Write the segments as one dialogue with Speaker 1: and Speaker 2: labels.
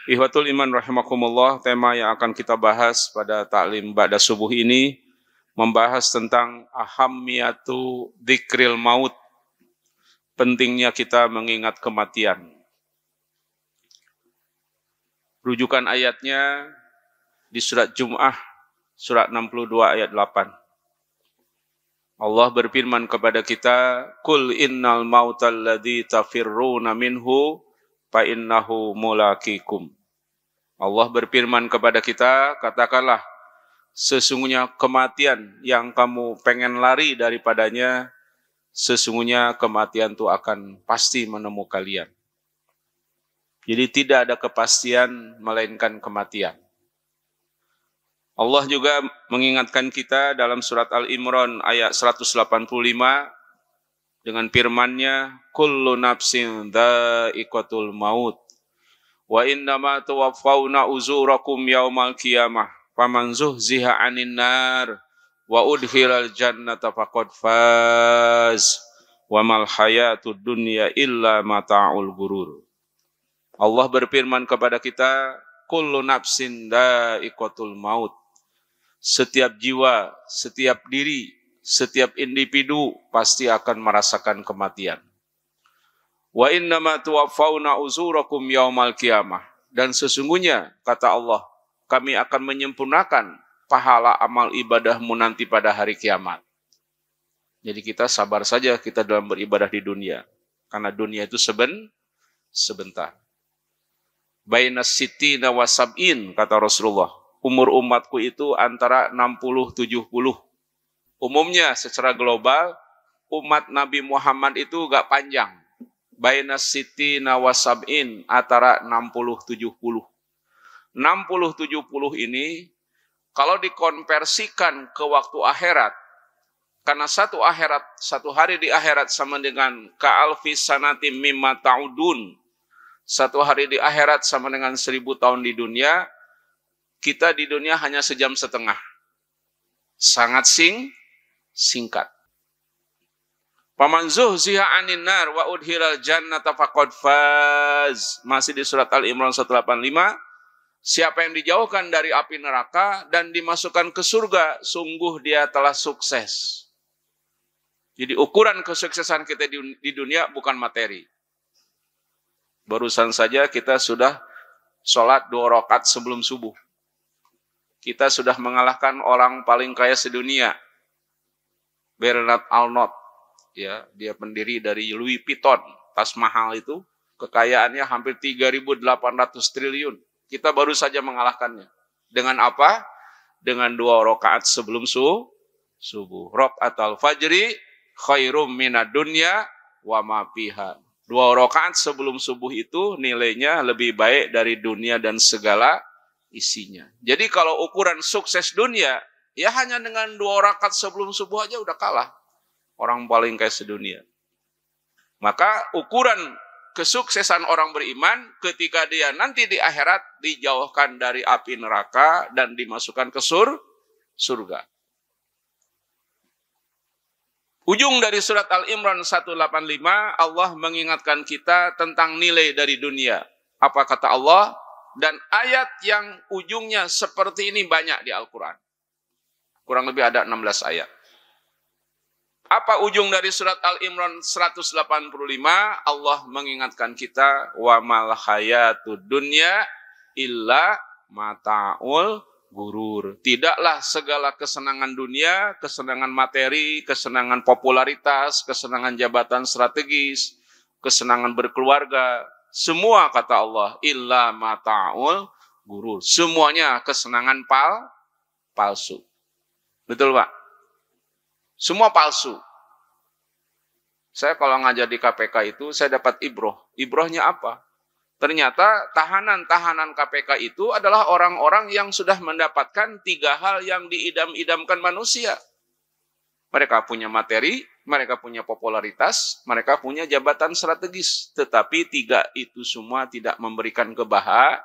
Speaker 1: Ihwatul iman rahimakumullah, tema yang akan kita bahas pada taklim ba'da subuh ini membahas tentang ahammiyatu dzikril maut, pentingnya kita mengingat kematian. Rujukan ayatnya di surat Jum'ah, surat 62 ayat 8. Allah berfirman kepada kita, Qul innal mautal ladzi tafirruna minhu fa innahu mulaqikum. Allah berfirman kepada kita, katakanlah, sesungguhnya kematian yang kamu pengen lari daripadanya, sesungguhnya kematian itu akan pasti menemu kalian. Jadi tidak ada kepastian melainkan kematian. Allah juga mengingatkan kita dalam surat Al-Imran ayat 185 dengan firman-Nya, kullu nafsin dha'iqatul maut wa innama tuwaffawna uzurakum yaumal qiyamah faman zuhziha 'anil nar wa udkhilal jannata faqad faz wa mal hayatud dunya illa mata'ul ghurur. Allah berfirman kepada kita, kullu nafsin dha'iqatul maut. Setiap jiwa, setiap diri, setiap individu pasti akan merasakan kematian. Wa innama tuwaffawna uzurakum yaumal qiyamah. Dan sesungguhnya, kata Allah, kami akan menyempurnakan pahala amal ibadahmu nanti pada hari kiamat. Jadi kita sabar saja kita dalam beribadah di dunia. Karena dunia itu sebentar. Bainas sittina wa sab'in, kata Rasulullah. Umur umatku itu antara 60-70. Umumnya secara global, umat Nabi Muhammad itu gak panjang. Bainas sittina wa sab'in, antara 60-70. 60-70 ini, kalau dikonversikan ke waktu akhirat, karena satu hari di akhirat sama dengan ka'alfi sanatim mimma ta'udun. Satu hari di akhirat sama dengan 1000 tahun di dunia. Kita di dunia hanya sejam setengah. Sangat singkat. Faman zuhziha 'anil nar wa udkhilal jannata faqad faz. Masih di surat Al-Imran 185. Siapa yang dijauhkan dari api neraka dan dimasukkan ke surga, sungguh dia telah sukses. Jadi ukuran kesuksesan kita di dunia bukan materi. Barusan saja kita sudah sholat 2 rakaat sebelum subuh. Kita sudah mengalahkan orang paling kaya sedunia, Bernard Arnault. Ya, dia pendiri dari Louis Vuitton, tas mahal itu, kekayaannya hampir 3.800 triliun. Kita baru saja mengalahkannya. Dengan apa? Dengan 2 rakaat sebelum subuh. Rakaatul fajri khairum minad dunya wa ma fiha. 2 rakaat sebelum subuh itu nilainya lebih baik dari dunia dan segala isinya. Jadi kalau ukuran sukses dunia, ya hanya dengan 2 rakaat sebelum subuh aja udah kalah orang paling kaya sedunia. Maka ukuran kesuksesan orang beriman ketika dia nanti di akhirat dijauhkan dari api neraka dan dimasukkan ke surga. Ujung dari surat Al-Imran 185, Allah mengingatkan kita tentang nilai dari dunia. Apa kata Allah? Dan ayat yang ujungnya seperti ini banyak di Al-Quran. Kurang lebih ada 16 ayat. Apa ujung dari surat Al-Imran 185? Allah mengingatkan kita, wa mal hayatud dunya illa mata'ul gurur. Tidaklah segala kesenangan dunia, kesenangan materi, kesenangan popularitas, kesenangan jabatan strategis, kesenangan berkeluarga, semua kata Allah, illa mata'ul gurur. Semuanya kesenangan palsu. Betul Pak? Semua palsu. Saya kalau ngajar di KPK itu, saya dapat ibroh. Ibrohnya apa? Ternyata tahanan-tahanan KPK itu adalah orang-orang yang sudah mendapatkan 3 hal yang diidam-idamkan manusia. Mereka punya materi, mereka punya popularitas, mereka punya jabatan strategis. Tetapi 3 itu semua tidak memberikan kebahagiaan.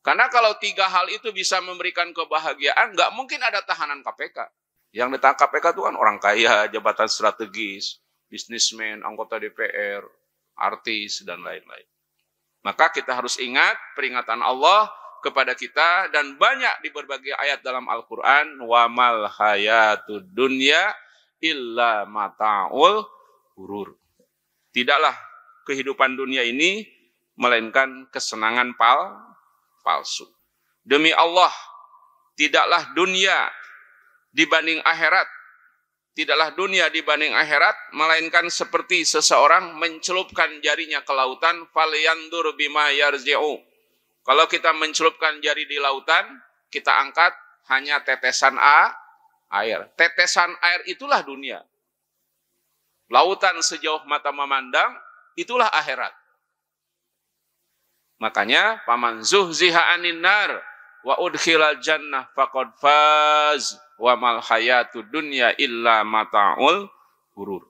Speaker 1: Karena kalau 3 hal itu bisa memberikan kebahagiaan, nggak mungkin ada tahanan KPK. Yang ditangkap KPK itu kan orang kaya, jabatan strategis, bisnismen, anggota DPR, artis, dan lain-lain. Maka kita harus ingat peringatan Allah kepada kita, dan banyak di berbagai ayat dalam Al-Quran, wa mal hayatud dunya illa mata'ul ghurur. Tidaklah kehidupan dunia ini melainkan kesenangan palsu. Demi Allah, tidaklah dunia dibanding akhirat, melainkan seperti seseorang mencelupkan jarinya ke lautan, falyandur bima yarji'u. Kalau kita mencelupkan jari di lautan, kita angkat hanya tetesan air. Tetesan air itulah dunia. Lautan sejauh mata memandang, itulah akhirat. Makanya, paman zuhziha anin nar wa udkhilal jannah faqad faz wa mal hayatud dunya illa mata'ul ghurur.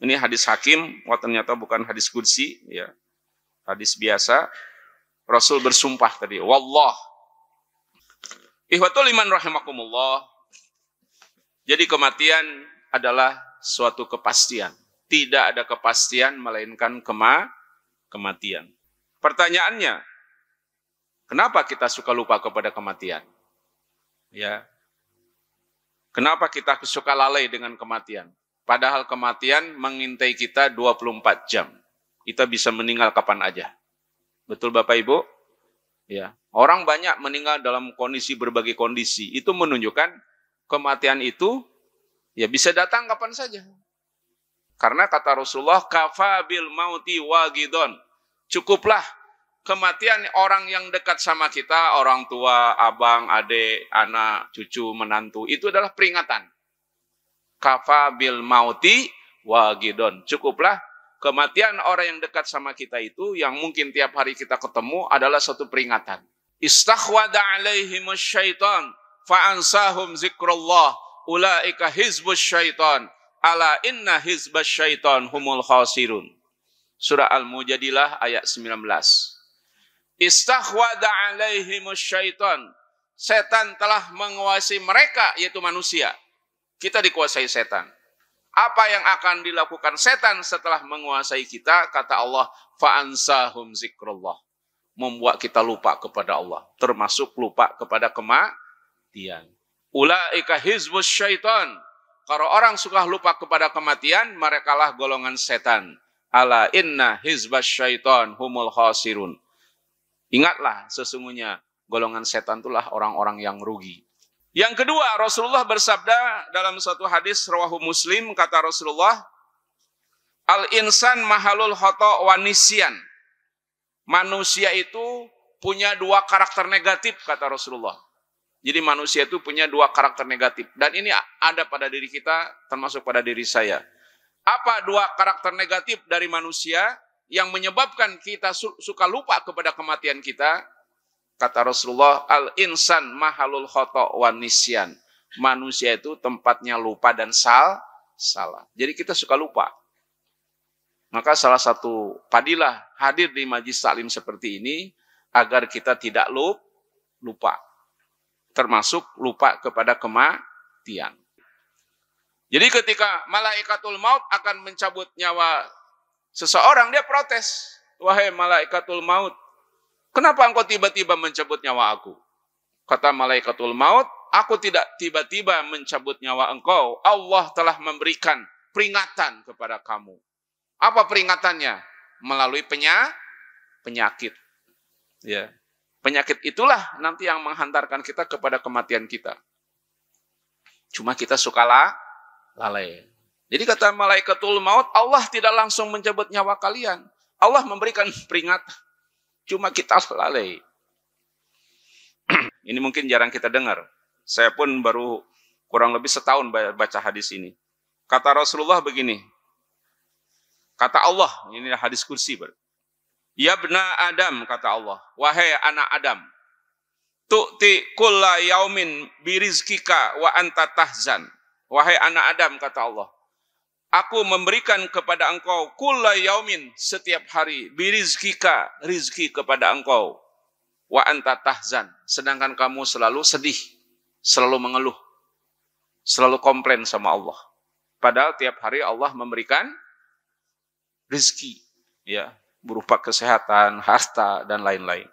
Speaker 1: Ini hadis Hakim, ternyata bukan hadis qudsi, ya. Hadis biasa. Rasul bersumpah tadi, wallah. Ihwatul iman rahimakumullah. Jadi kematian adalah suatu kepastian. Tidak ada kepastian melainkan kematian. Pertanyaannya, kenapa kita suka lupa kepada kematian? Ya. Kenapa kita suka lalai dengan kematian? Padahal kematian mengintai kita 24 jam. Kita bisa meninggal kapan aja. Betul Bapak Ibu? Ya. Orang banyak meninggal dalam berbagai kondisi. Itu menunjukkan kematian itu ya bisa datang kapan saja. Karena kata Rasulullah, kafa bil mauti wagidon. Cukuplah kematian orang yang dekat sama kita, orang tua, abang, adik, anak, cucu, menantu. Itu adalah peringatan. Kafa bil mauti wagidon. Cukuplah kematian orang yang dekat sama kita itu, yang mungkin tiap hari kita ketemu, adalah satu peringatan. Istakhwada alaihimus syaitan, fa'ansahum zikrullah, ulaika hizbus syaitan, ala inna hizbus syaitan humul khasirun. Surah Al-Mujadilah ayat 19. Istakhwada alaihimus syaitan, setan telah menguasai mereka, yaitu manusia. Kita dikuasai setan. Apa yang akan dilakukan setan setelah menguasai kita? Kata Allah, fa'ansahum zikrullah. Membuat kita lupa kepada Allah. Termasuk lupa kepada kematian. Ulaika hizbus syaitan. Kalau orang suka lupa kepada kematian, merekalah golongan setan. Ala inna hizbas syaitan humul khasirun. Ingatlah, sesungguhnya golongan setan itulah orang-orang yang rugi. Yang kedua, Rasulullah bersabda dalam suatu hadis rawahu Muslim, kata Rasulullah, al-insan mahalul khata' wa nisyan. Manusia itu punya dua karakter negatif, kata Rasulullah. Jadi manusia itu punya dua karakter negatif. Dan ini ada pada diri kita, termasuk pada diri saya. Apa dua karakter negatif dari manusia yang menyebabkan kita suka lupa kepada kematian kita? Kata Rasulullah, al-insan mahalul khata' wa nisyan. Manusia itu tempatnya lupa dan salah. Jadi kita suka lupa. Maka salah satu fadilah hadir di majlis taklim seperti ini, agar kita tidak lupa. Termasuk lupa kepada kematian. Jadi ketika malaikatul maut akan mencabut nyawa seseorang, dia protes. Wahai malaikatul maut, kenapa engkau tiba-tiba mencabut nyawa aku? Kata malaikatul maut, aku tidak tiba-tiba mencabut nyawa engkau. Allah telah memberikan peringatan kepada kamu. Apa peringatannya? Melalui penyakit. Ya. Penyakit itulah nanti yang menghantarkan kita kepada kematian kita. Cuma kita suka lalai. Jadi kata malaikatul maut, Allah tidak langsung mencabut nyawa kalian. Allah memberikan peringatan. Cuma kita lalai. Ini mungkin jarang kita dengar. Saya pun baru kurang lebih setahun baca hadis ini. Kata Rasulullah begini. Kata Allah, ini hadis kursi. Ya bna Adam, kata Allah. Wahai anak Adam. Tu'ti kulla yaumin birizkika wa anta tahzan. Wahai anak Adam, kata Allah. Aku memberikan kepada engkau kulla yaumin, setiap hari, birizkika, rizki kepada engkau. Wa anta tahzan. Sedangkan kamu selalu sedih, selalu mengeluh, selalu komplain sama Allah. Padahal tiap hari Allah memberikan rizki. Ya. berupa kesehatan, harta, dan lain-lain.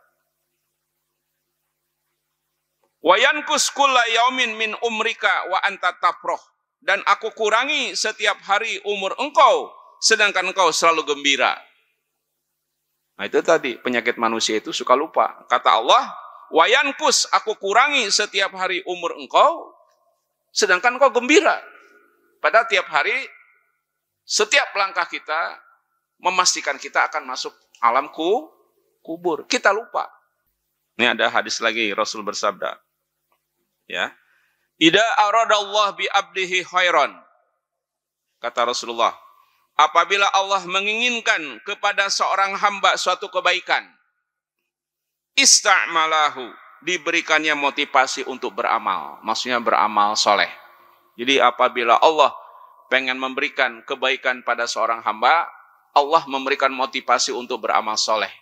Speaker 1: Wa yankus kulla yaumin min umrika wa anta tafroh. Dan aku kurangi setiap hari umur engkau, sedangkan engkau selalu gembira. Nah itu tadi, penyakit manusia itu suka lupa. Kata Allah, wa yankus, aku kurangi setiap hari umur engkau, sedangkan engkau gembira. Pada tiap hari, setiap langkah kita, memastikan kita akan masuk alam kubur. Kita lupa. Ini ada hadis lagi, Rasul bersabda. Ya. Ida aradallah bi abdihi khairan. Kata Rasulullah, apabila Allah menginginkan kepada seorang hamba suatu kebaikan, ista'malahu, diberikannya motivasi untuk beramal. Maksudnya beramal soleh. Jadi apabila Allah pengen memberikan kebaikan pada seorang hamba, Allah memberikan motivasi untuk beramal soleh.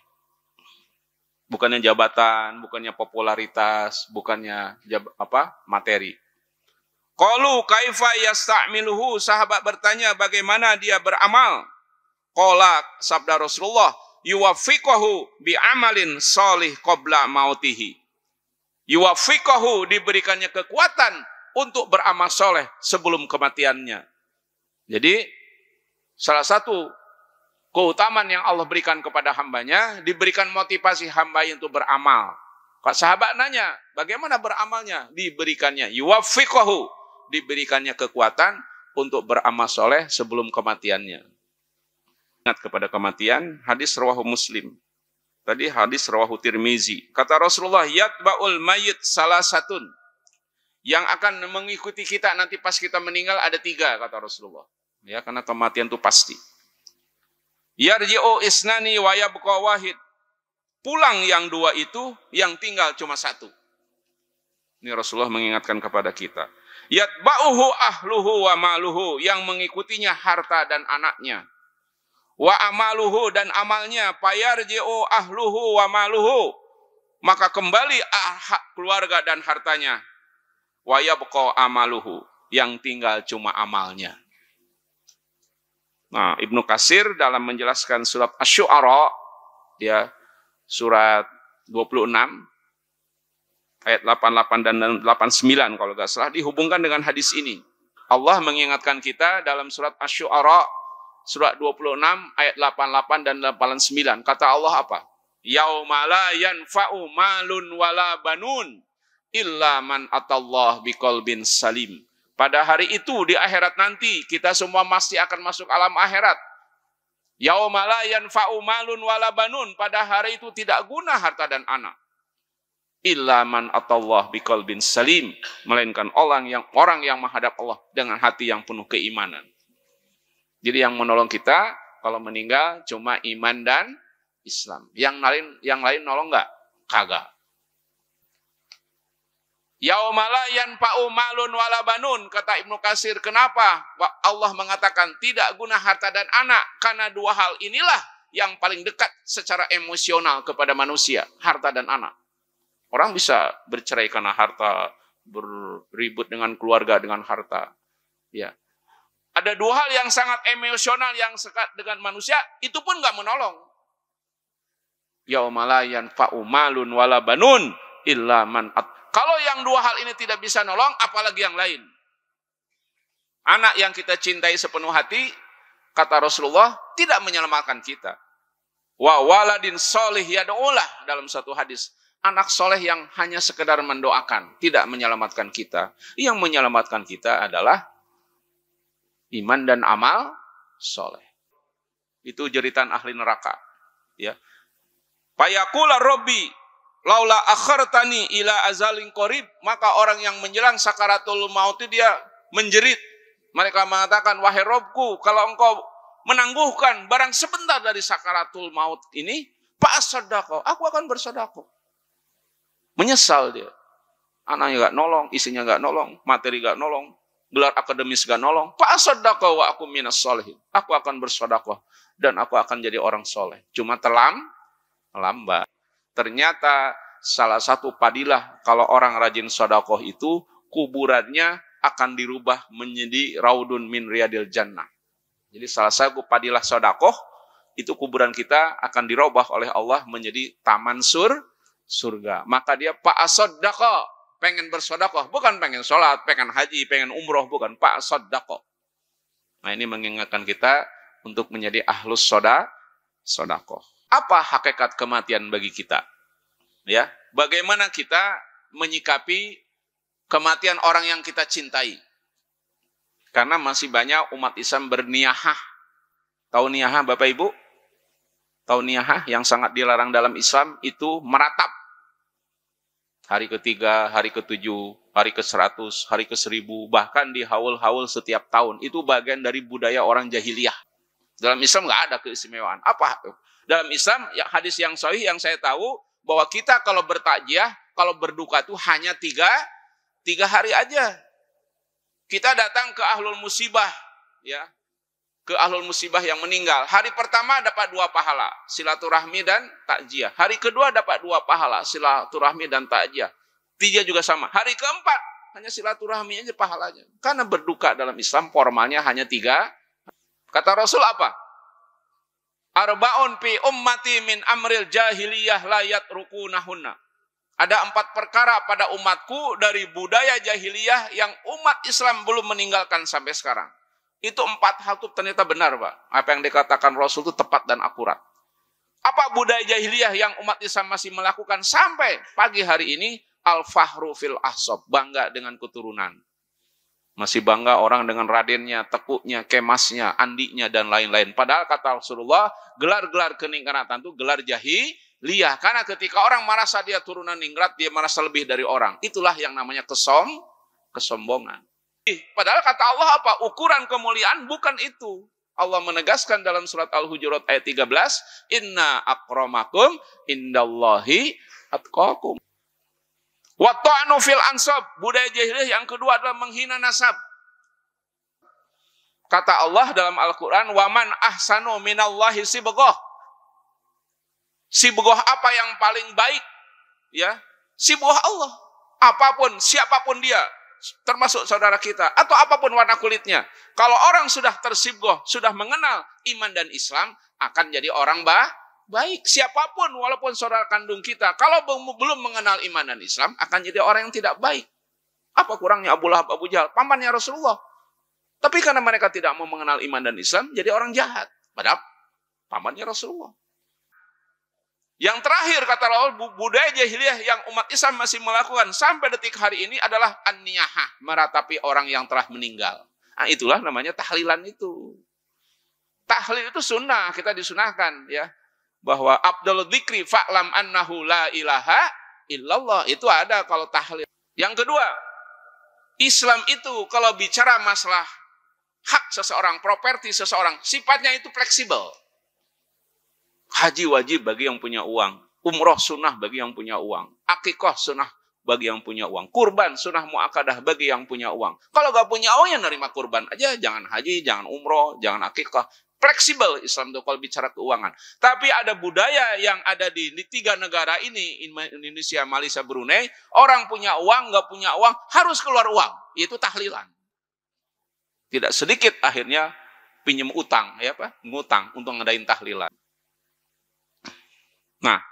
Speaker 1: Bukannya jabatan, bukannya popularitas, bukannya materi. Qalu kaifa yasta'miluhu, sahabat bertanya bagaimana dia beramal. Qala, sabda Rasulullah, yuwaffiqahu bi amalin sholih qabla mautihi. Yuwaffiqahu, diberikannya kekuatan untuk beramal soleh sebelum kematiannya. Jadi salah satu keutamaan yang Allah berikan kepada hambanya, diberikan motivasi hamba untuk beramal. Kak sahabat nanya, bagaimana beramalnya? Diberikannya yuwaffiqahu, diberikannya kekuatan untuk beramal soleh sebelum kematiannya. Ingat kepada kematian, hadis rawahu Muslim. Tadi hadis rawahu Tirmizi. Kata Rasulullah, yatba'ul mayyit salasatun. Yang akan mengikuti kita nanti pas kita meninggal ada 3, kata Rasulullah. Ya, karena kematian itu pasti. Yarji'u isnani wa yabqa wahid. Pulang yang 2 itu, yang tinggal cuma 1. Ini Rasulullah mengingatkan kepada kita. Yatba'uhu ahluhu wa maluhu, yang mengikutinya harta dan anaknya. Wa amaluhu, dan amalnya. Payarji'u ahluhu wa maluhu, maka kembali keluarga dan hartanya. Wa yabqa amaluhu, yang tinggal cuma amalnya. Nah, Ibnu Katsir dalam menjelaskan surat Asy-Syu'ara, dia surat 26 ayat 88 dan 89 kalau nggak salah, dihubungkan dengan hadis ini. Allah mengingatkan kita dalam surat Asy-Syu'ara surat 26 ayat 88 dan 89. Kata Allah apa? Yauma la yanfa'u malun wala banun illa man atallah biqalbin salim. Pada hari itu di akhirat nanti kita semua masih akan masuk alam akhirat. Yauma la yanfa'u malun wala banun, pada hari itu tidak guna harta dan anak. Illa man atallah biqalbin salim, melainkan orang yang menghadap Allah dengan hati yang penuh keimanan. Jadi yang menolong kita kalau meninggal cuma iman dan Islam. Yang lain nolong enggak? Kagak. Yauma la yanfa'u malun wala banun, kata Ibnu Katsir. Kenapa Allah mengatakan tidak guna harta dan anak? Karena 2 hal inilah yang paling dekat secara emosional kepada manusia, harta dan anak. Orang bisa bercerai karena harta, berribut dengan keluarga dengan harta. Ya. Ada 2 hal yang sangat emosional yang sekat dengan manusia, itu pun nggak menolong. Yauma la yanfa'u malun wala banun illa man Kalau yang 2 hal ini tidak bisa nolong, apalagi yang lain. Anak yang kita cintai sepenuh hati, kata Rasulullah, tidak menyelamatkan kita. Wa waladin solih yad'ulah, dalam satu hadis. Anak soleh yang hanya sekedar mendoakan, tidak menyelamatkan kita. Yang menyelamatkan kita adalah iman dan amal soleh. Itu jeritan ahli neraka. Ya. Fayaqula Rabbi laula akhartani ila azalin qarib, maka orang yang menjelang sakaratul maut itu dia menjerit. Mereka mengatakan, wahai Robku, kalau engkau menangguhkan barang sebentar dari sakaratul maut ini, fa'asadaqo, aku akan bersedekah. Menyesal dia. Anaknya gak nolong, istrinya gak nolong, materi gak nolong, gelar akademis gak nolong. Fa'asadaqo wa aku minas sholihin. Aku akan bersedekah dan aku akan jadi orang soleh. Cuma lambat. Ternyata salah satu padilah kalau orang rajin sedekah itu, kuburannya akan dirubah menjadi raudun min riyadil jannah. Jadi salah satu padilah sedekah, itu kuburan kita akan dirubah oleh Allah menjadi taman surga. Maka dia fa'asaddaqa, pengen bersedekah, bukan pengen sholat, pengen haji, pengen umroh, bukan, fa'asaddaqa. Nah, ini mengingatkan kita untuk menjadi ahlus sedekah. Apa hakikat kematian bagi kita? Ya, bagaimana kita menyikapi kematian orang yang kita cintai? Karena masih banyak umat Islam berniyahah. Tahu niyahah Bapak Ibu? Tahu niyahah yang sangat dilarang dalam Islam itu meratap. Hari ke-3, hari ke-7, hari ke-100, hari ke-1000, bahkan di haul-haul setiap tahun. Itu bagian dari budaya orang jahiliyah. Dalam Islam nggak ada keistimewaan. Apa? Dalam Islam, ya, hadis yang sahih yang saya tahu, bahwa kita kalau bertakziah, kalau berduka itu hanya tiga hari aja. Kita datang ke ahlul musibah, ya, ke ahlul musibah yang meninggal. Hari pertama dapat 2 pahala, silaturahmi dan takziah. Hari kedua dapat 2 pahala, silaturahmi dan takziah. 3 juga sama. Hari keempat hanya silaturahmi aja pahalanya. Karena berduka dalam Islam formalnya hanya 3. Kata Rasul apa? Arba'un fi ummati min amril jahiliyah la yatrukunahunna. Ada 4 perkara pada umatku dari budaya jahiliyah yang umat Islam belum meninggalkan sampai sekarang. Itu 4 hal itu ternyata benar, Pak. Apa yang dikatakan Rasul itu tepat dan akurat. Apa budaya jahiliyah yang umat Islam masih melakukan sampai pagi hari ini? Al-fahru fil ahsab, bangga dengan keturunan. Masih bangga orang dengan radennya, tekuknya, kemasnya, andinya, dan lain-lain. Padahal kata Rasulullah, gelar-gelar keningkaratan itu gelar jahiliyah. Karena ketika orang merasa dia turunan ningrat, dia merasa lebih dari orang. Itulah yang namanya kesombongan. Padahal kata Allah apa? Ukuran kemuliaan bukan itu. Allah menegaskan dalam surat Al-Hujurat ayat 13, Inna akramakum indallahi atqakum. Wa ta'nu fil ansab, budaya jahiliyah yang kedua adalah menghina nasab. Kata Allah dalam Al-Quran, waman ahsanu minallahi sibghah. Sibghah apa yang paling baik? Ya, sibghah Allah. Apapun, siapapun dia, termasuk saudara kita, atau apapun warna kulitnya. Kalau orang sudah tersibghah, sudah mengenal iman dan Islam, akan jadi orang baik. Siapapun, walaupun saudara kandung kita, kalau belum mengenal iman dan Islam, akan jadi orang yang tidak baik. Apa kurangnya Abu Lahab, Abu Jahal? Pamannya Rasulullah. Tapi karena mereka tidak mau mengenal iman dan Islam, jadi orang jahat. Padahal pamannya Rasulullah. Yang terakhir, kata Allah, budaya jahiliyah yang umat Islam masih melakukan sampai detik hari ini adalah an-niyahah, meratapi orang yang telah meninggal. Nah, itulah namanya tahlilan itu. Tahlil itu sunnah, kita disunahkan, ya. Bahwa Abdul Dzikri fa'lam annahu la ilaha illallah, itu ada kalau tahlil. Yang kedua, Islam itu kalau bicara masalah hak seseorang, properti seseorang, sifatnya itu fleksibel. Haji wajib bagi yang punya uang, umroh sunnah bagi yang punya uang, akikah sunnah bagi yang punya uang, kurban sunnah mu'akadah bagi yang punya uang. Kalau gak punya uang ya nerima kurban aja, jangan haji, jangan umroh, jangan akikah. Fleksibel Islam itu kalau bicara keuangan. Tapi ada budaya yang ada di 3 negara ini, Indonesia, Malaysia, Brunei, orang punya uang, nggak punya uang, harus keluar uang. Itu tahlilan. Tidak sedikit akhirnya pinjam utang, ya Pak, ngutang untuk ngadain tahlilan. Nah,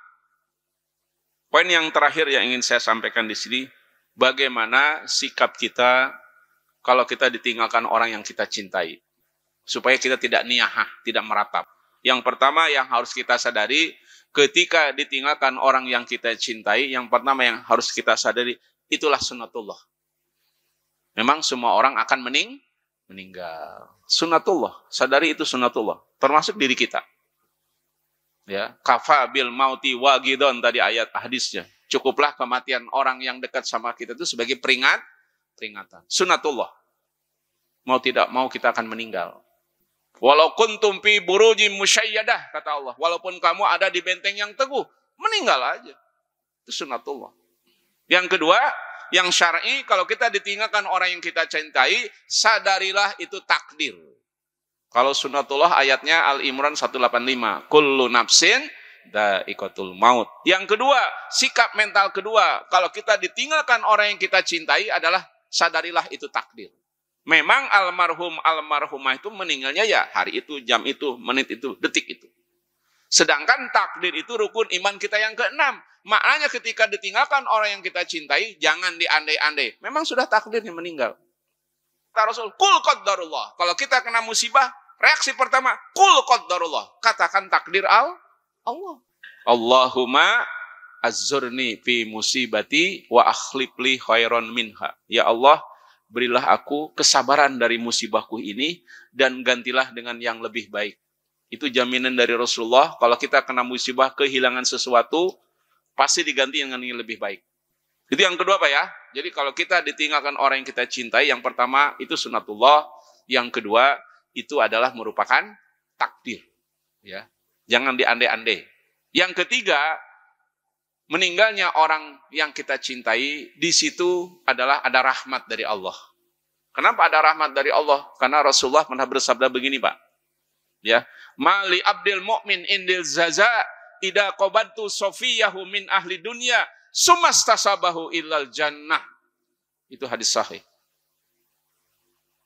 Speaker 1: poin yang terakhir yang ingin saya sampaikan di sini, bagaimana sikap kita kalau kita ditinggalkan orang yang kita cintai. Supaya kita tidak niyahah, tidak meratap. Yang pertama yang harus kita sadari, ketika ditinggalkan orang yang kita cintai, yang pertama yang harus kita sadari, itulah sunnatullah. Memang semua orang akan meninggal. Sunnatullah, sadari itu sunnatullah. Termasuk diri kita. Ya, kafa bil mauti wagidon tadi ayat hadisnya. Cukuplah kematian orang yang dekat sama kita itu sebagai peringatan. Sunnatullah. Mau tidak mau kita akan meninggal. Walau kuntum fi burujim musyayyadah, kata Allah. Walaupun kamu ada di benteng yang teguh, meninggal aja. Itu sunnatullah. Yang kedua, yang syar'i, kalau kita ditinggalkan orang yang kita cintai, sadarilah itu takdir. Kalau sunnatullah ayatnya Al-Imran 185. Kullu nafsin dha'iqatul maut. Yang kedua, sikap mental kedua, kalau kita ditinggalkan orang yang kita cintai adalah sadarilah itu takdir. Memang almarhumah itu meninggalnya ya hari itu, jam itu, menit itu, detik itu. Sedangkan takdir itu rukun iman kita yang keenam. Maknanya ketika ditinggalkan orang yang kita cintai, jangan diandai-andai. Memang sudah takdirnya meninggal. Kata Rasul, kul qaddarullah. Kalau kita kena musibah, reaksi pertama, kul qaddarullah. Katakan takdir Allah. Allahumma azzurni fi musibati wa akhlifli khairan minha. Ya Allah, berilah aku kesabaran dari musibahku ini dan gantilah dengan yang lebih baik. Itu jaminan dari Rasulullah, kalau kita kena musibah, kehilangan sesuatu, pasti diganti dengan yang lebih baik. Itu yang kedua Pak ya. Jadi kalau kita ditinggalkan orang yang kita cintai, yang pertama itu sunatullah, yang kedua itu adalah merupakan takdir. Ya. Jangan diandai-andai. Yang ketiga, meninggalnya orang yang kita cintai, di situ adalah ada rahmat dari Allah. Kenapa ada rahmat dari Allah? Karena Rasulullah pernah bersabda begini Pak. Ya, mali abdil mu'min indil zaza ida qabantu sofiyahu min ahli dunya sumastasabahu illal jannah. Itu hadis sahih.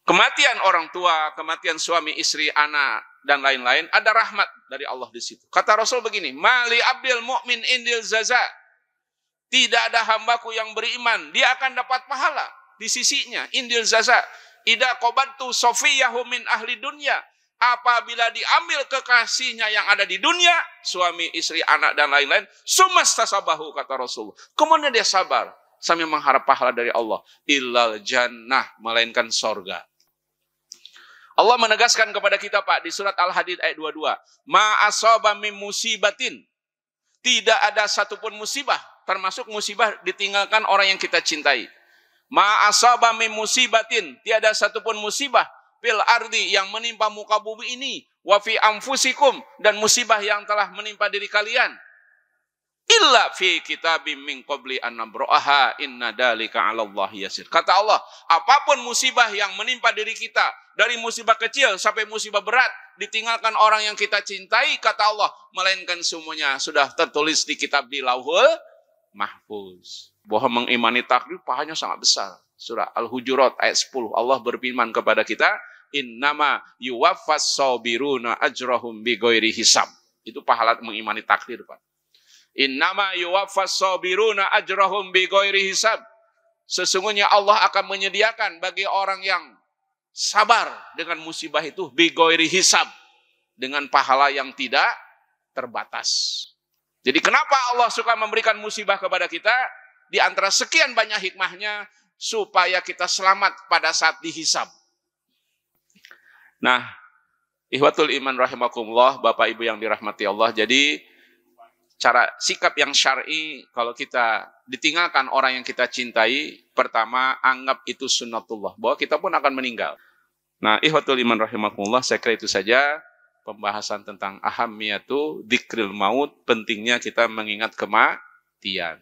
Speaker 1: Kematian orang tua, kematian suami, istri, anak, dan lain-lain, ada rahmat dari Allah di situ. Kata Rasul begini, mali abdil mu'min indil zaza. Tidak ada hambaku yang beriman, dia akan dapat pahala di sisinya. Indil zaza ida qabantu sofiyahu min ahli dunya. Apabila diambil kekasihnya yang ada di dunia, suami, istri, anak, dan lain-lain, sumastasabahu, kata Rasul. Kemudian dia sabar, sambil mengharap pahala dari Allah. Illal jannah, melainkan sorga. Allah menegaskan kepada kita Pak, di surat Al-Hadid ayat 22. Ma asaba min musibatin. Tidak ada satupun musibah, termasuk musibah ditinggalkan orang yang kita cintai. Ma asaba min musibatin. Tiada satupun musibah fil ardi yang menimpa muka bumi ini, wa fi anfusikum, dan musibah yang telah menimpa diri kalian, illa fi kitabim min qabli an nabra'aha inna dalika 'ala Allah yasir. Kata Allah, apapun musibah yang menimpa diri kita, dari musibah kecil sampai musibah berat, ditinggalkan orang yang kita cintai, kata Allah, melainkan semuanya sudah tertulis di kitab di Lauhul Mahfuz. Bahwa mengimani takdir pahalanya sangat besar. Surah Al-Hujurat ayat 10, Allah berfirman kepada kita, innama yuwaffas sabiruna ajrahum bighairi hisab. Itu pahala mengimani takdir Pak. Innama yuwaffas sabiruna ajrahum bighairi hisab. Sesungguhnya Allah akan menyediakan bagi orang yang sabar dengan musibah itu bighairi hisab, dengan pahala yang tidak terbatas. Jadi kenapa Allah suka memberikan musibah kepada kita? Di antara sekian banyak hikmahnya, supaya kita selamat pada saat dihisab. Nah, ihwatul iman rahimakumullah, Bapak Ibu yang dirahmati Allah. Jadi, cara sikap yang syar'i, kalau kita ditinggalkan orang yang kita cintai, pertama, anggap itu sunnatullah, bahwa kita pun akan meninggal. Nah, ihwatul iman rahimakumullah, saya kira itu saja pembahasan tentang ahammiyatu dzikril maut, pentingnya kita mengingat kematian.